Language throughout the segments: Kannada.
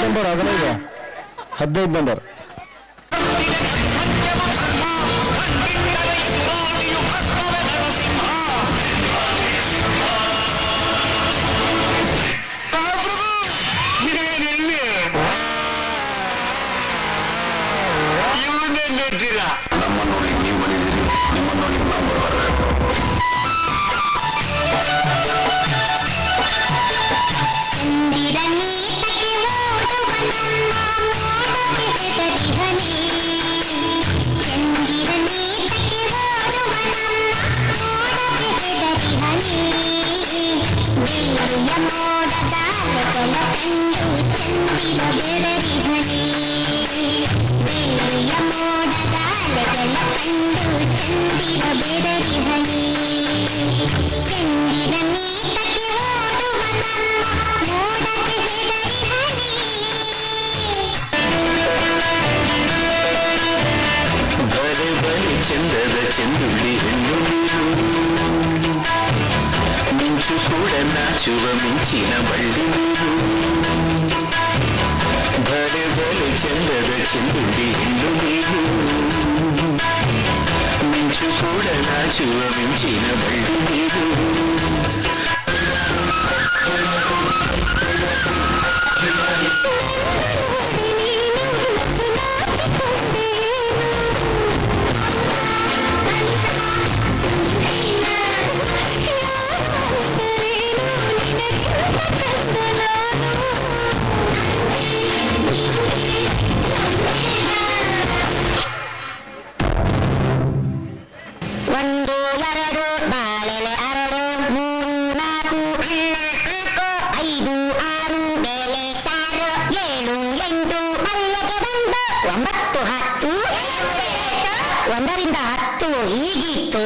Number 15 number. ನಮ್ಮ ನೋಡಿ ನೀವು ಬಂದಿದ್ದೀರಿ, ನಿಮ್ಮ ನೋಡಿ ನಾವು ಚಂದದ ಚೆಂದುಳ್ಳಿ ಹೆಣ್ಣು ಮಿಂಚು ಕೂಡ ನಾಚುವ ಮಿಂಚಿನ ಬಳ್ಳಿ ಬರೆ ಬರೆ ಚಂದದ ಚೆಂದುಳ್ಳಿ ಹೆಣ್ಣು ನೀರು ಮಿಂಚು ಕೂಡ ನಾಚುವ ಮಿಂಚಿನ ಬಳ್ಳಿ ನೀರು ಒಂದರಿಂದ 10 ಹೀಗಿತ್ತು.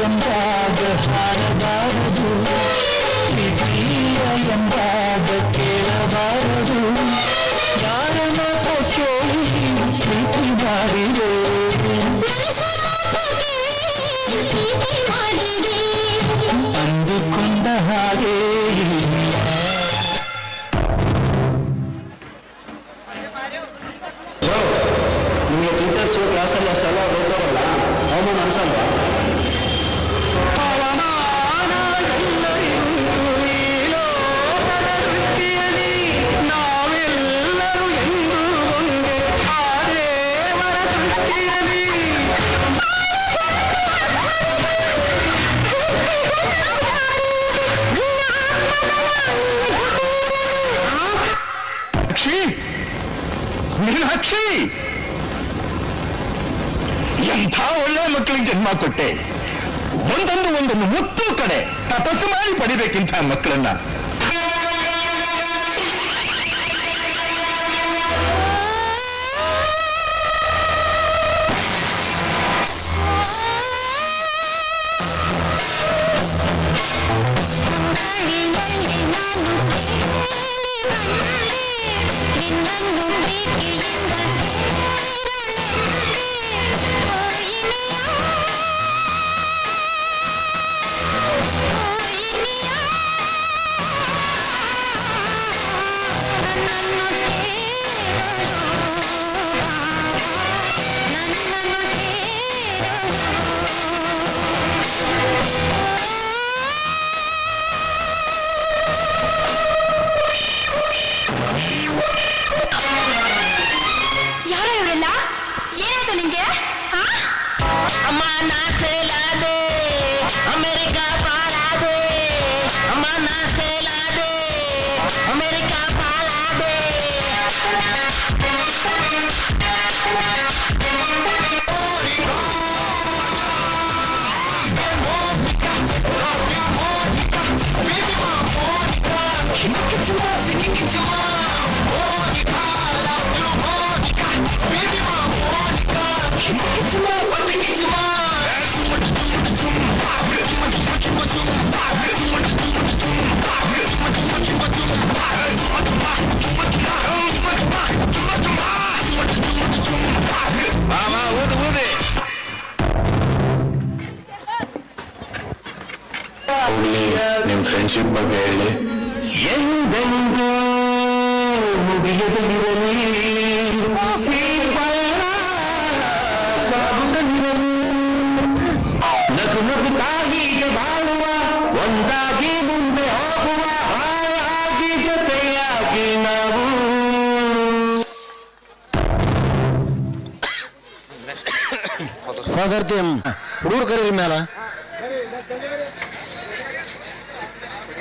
ಎಂಬಾದ ಹಾರಬಾರದು, ಎಂಬಾದ ಕೇಳಬಾರದು, ಯಾರ ಮಾತು ಕೇಳಿ ಪ್ರೀತಿ ಮಾಡಿದೆ ಅಂದುಕೊಂಡ ಹಾಗೆ ನಿಮಗೆ ಟೀಚರ್ಸ್ ಕ್ಲಾಸಲ್ಲಿ ಅಷ್ಟೆಲ್ಲ ಓದ್ತಾರಲ್ಲ ಅವಮಾನ ಅನ್ಸಲ್ವಾ? ನಾವೆಲ್ಲರೂ ಎಂದು ಒಂದೇ ಆ ದೇವರ ಸೃಷ್ಟಿಯಲ್ಲಿ ಮೀನಾಕ್ಷಿ, ಎಂಥ ಒಳ್ಳೆ ಮಕ್ಕಳಿಗೆ ಜನ್ಮ ಕೊಟ್ಟೆ. ಒಂದೊಂದು ಮುತ್ತು ಕಡೆ ತಪಸ್ಸು ಮಾಡಿ ಪಡಿಬೇಕಿಂತ ಮಕ್ಕಳನ್ನ. ನಿಂಗೆ ಅಮ್ಮ ನಾ ಸೇಲಾದೆ ಅಮೆರಿಕ ಪಾಲಾದೆ ಅಮ್ಮ ನಾ ಸೇಲಾದೆ ಅಮೆರಿಕ ಪಾಲಾದೆ ಊದು ಊದಿ ನಿಮ್ ಫ್ರೆಂಡ್ಶಿಪ್ ಬಗ್ಗೆ ಹೇಳಿ. ಎಂದೆಂದೂ ಮುಗಿಯದಿರಲಿ ಈ ಪಯಣ ಸಾಗುತ್ತಲಿರಲಿ. ನಗು ನಗುತ್ತಾ ಹೀಗೆ ಬಾಳುವ ಒಂದಾಗಿ ಮುಂದೆ ಹೋಗುವ ಹಾಯಾಗಿ ಜೊತೆಯಾಗಿ ನಾವು. ಹುಡುಗರು ಕರೀರಿ ಮ್ಯಾಲ